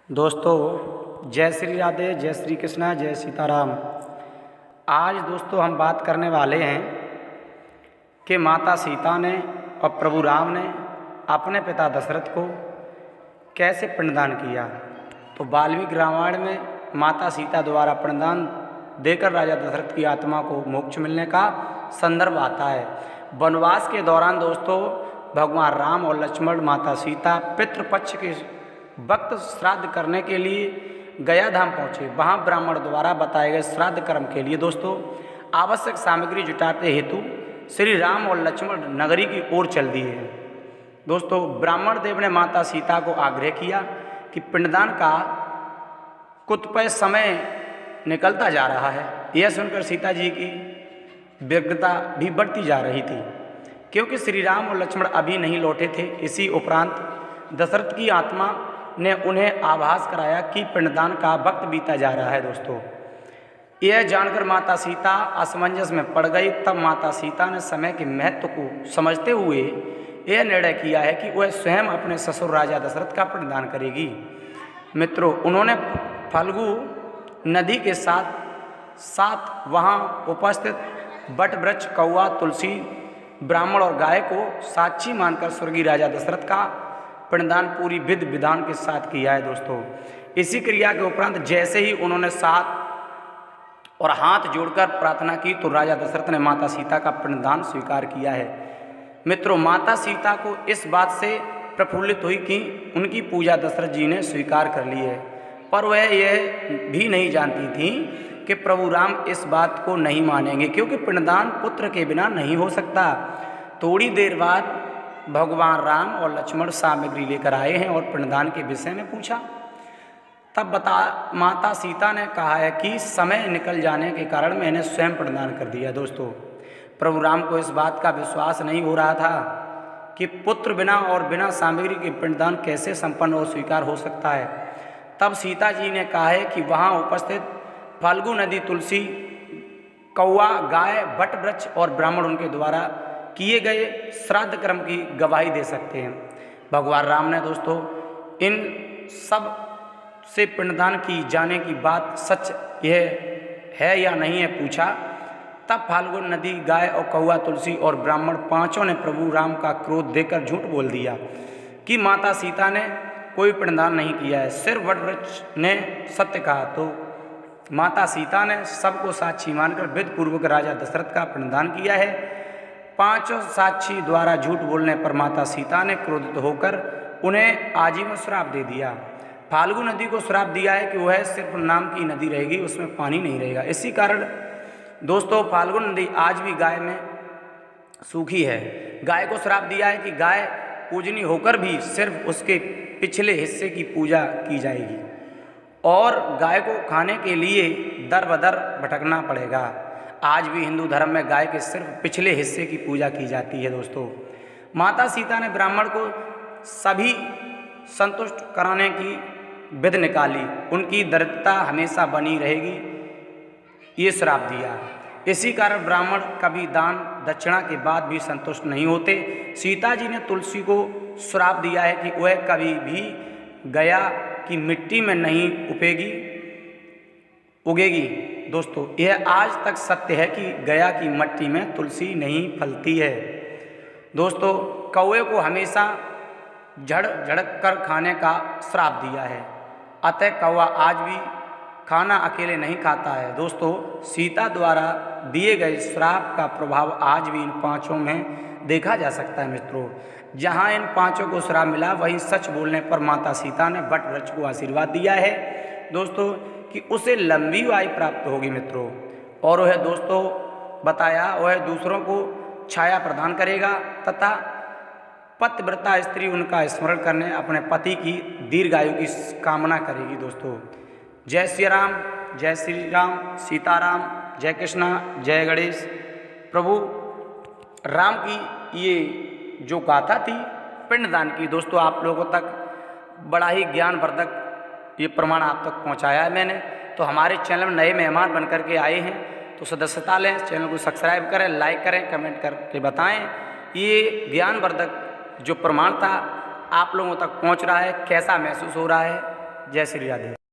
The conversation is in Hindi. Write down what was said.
दोस्तों जय श्री राधे, जय श्री कृष्णा, जय सीताराम। आज दोस्तों हम बात करने वाले हैं कि माता सीता ने और प्रभु राम ने अपने पिता दशरथ को कैसे पिंडदान किया। तो वाल्मीकि रामायण में माता सीता द्वारा पिंडदान देकर राजा दशरथ की आत्मा को मोक्ष मिलने का संदर्भ आता है। वनवास के दौरान दोस्तों भगवान राम और लक्ष्मण माता सीता पितृपक्ष के वक्त श्राद्ध करने के लिए गया धाम पहुँचे। वहाँ ब्राह्मण द्वारा बताए गए श्राद्ध कर्म के लिए दोस्तों आवश्यक सामग्री जुटाते हेतु श्री राम और लक्ष्मण नगरी की ओर चल दिए हैं। दोस्तों ब्राह्मण देव ने माता सीता को आग्रह किया कि पिंडदान का कुतपय समय निकलता जा रहा है। यह सुनकर सीता जी की व्यग्रता भी बढ़ती जा रही थी, क्योंकि श्री राम और लक्ष्मण अभी नहीं लौटे थे। इसी उपरांत दशरथ की आत्मा ने उन्हें आभास कराया कि पिंडदान का वक्त बीता जा रहा है। दोस्तों यह जानकर माता सीता असमंजस में पड़ गई। तब माता सीता ने समय के महत्व को समझते हुए यह निर्णय किया है कि वह स्वयं अपने ससुर राजा दशरथ का पिंडदान करेगी। मित्रों, उन्होंने फल्गु नदी के साथ वहाँ उपस्थित बट वृक्ष, कौआ, तुलसी, ब्राह्मण और गाय को साक्षी मानकर स्वर्गीय राजा दशरथ का पिंडदान पूरी विधि विधान के साथ किया है। दोस्तों इसी क्रिया के उपरांत जैसे ही उन्होंने साथ और हाथ जोड़कर प्रार्थना की तो राजा दशरथ ने माता सीता का पिंडदान स्वीकार किया है। मित्रों, माता सीता को इस बात से प्रफुल्लित हुई कि उनकी पूजा दशरथ जी ने स्वीकार कर ली है, पर वह यह भी नहीं जानती थी कि प्रभु राम इस बात को नहीं मानेंगे, क्योंकि पिंडदान पुत्र के बिना नहीं हो सकता। थोड़ी देर बाद भगवान राम और लक्ष्मण सामग्री लेकर आए हैं और पिंडदान के विषय में पूछा। तब माता सीता ने कहा है कि समय निकल जाने के कारण मैंने स्वयं पिंडदान कर दिया। दोस्तों प्रभु राम को इस बात का विश्वास नहीं हो रहा था कि पुत्र बिना और बिना सामग्री के पिंडदान कैसे संपन्न और स्वीकार हो सकता है। तब सीता जी ने कहा है कि वहाँ उपस्थित फाल्गु नदी, तुलसी, कौआ, गाय, बट वृक्ष और ब्राह्मण उनके द्वारा किए गए श्राद्ध कर्म की गवाही दे सकते हैं। भगवान राम ने दोस्तों इन सब से पिंडदान की जाने की बात सच यह है या नहीं है पूछा। तब फाल्गु नदी, गाय और कौआ, तुलसी और ब्राह्मण पांचों ने प्रभु राम का क्रोध देकर झूठ बोल दिया कि माता सीता ने कोई पिंडदान नहीं किया है, सिर्फ वट वृक्ष ने सत्य कहा। तो माता सीता ने सबको साक्षी मानकर विधि पूर्वक राजा दशरथ का पिंडदान किया है। पांचों साक्षी द्वारा झूठ बोलने पर माता सीता ने क्रोधित होकर उन्हें आजीवन श्राप दे दिया। फाल्गु नदी को श्राप दिया है कि वह सिर्फ नाम की नदी रहेगी, उसमें पानी नहीं रहेगा। इसी कारण दोस्तों फाल्गु नदी आज भी गाय में सूखी है। गाय को श्राप दिया है कि गाय पूजनी होकर भी सिर्फ उसके पिछले हिस्से की पूजा की जाएगी और गाय को खाने के लिए दर बदर भटकना पड़ेगा। आज भी हिंदू धर्म में गाय के सिर्फ पिछले हिस्से की पूजा की जाती है। दोस्तों माता सीता ने ब्राह्मण को सभी संतुष्ट कराने की विधि निकाली, उनकी दरिद्रता हमेशा बनी रहेगी, ये श्राप दिया। इसी कारण ब्राह्मण कभी दान दक्षिणा के बाद भी संतुष्ट नहीं होते। सीता जी ने तुलसी को श्राप दिया है कि वह कभी भी गया की मिट्टी में नहीं उगेगी। दोस्तों यह आज तक सत्य है कि गया की मिट्टी में तुलसी नहीं फलती है। दोस्तों कौवे को हमेशा झड़क कर खाने का श्राप दिया है, अतः कौवा आज भी खाना अकेले नहीं खाता है। दोस्तों सीता द्वारा दिए गए श्राप का प्रभाव आज भी इन पांचों में देखा जा सकता है। मित्रों जहां इन पांचों को श्राप मिला वहीं सच बोलने पर माता सीता ने बट वृक्ष को आशीर्वाद दिया है दोस्तों कि उसे लंबी आयु प्राप्त होगी। मित्रों और वह दोस्तों बताया वह दूसरों को छाया प्रदान करेगा तथा पतिव्रता स्त्री उनका स्मरण करने अपने पति की दीर्घायु की कामना करेगी। दोस्तों जय श्री राम, जय श्री राम, सीताराम, जय कृष्णा, जय गणेश। प्रभु राम की ये जो गाथा थी पिंडदान की, दोस्तों आप लोगों तक बड़ा ही ज्ञानवर्धक ये प्रमाण आप तक पहुंचाया है मैंने। तो हमारे चैनल में नए मेहमान बन करके आए हैं तो सदस्यता लें, चैनल को सब्सक्राइब करें, लाइक करें, कमेंट करके बताएं। ये ज्ञानवर्धक जो प्रमाण था आप लोगों तक पहुंच रहा है, कैसा महसूस हो रहा है जय श्री राधे।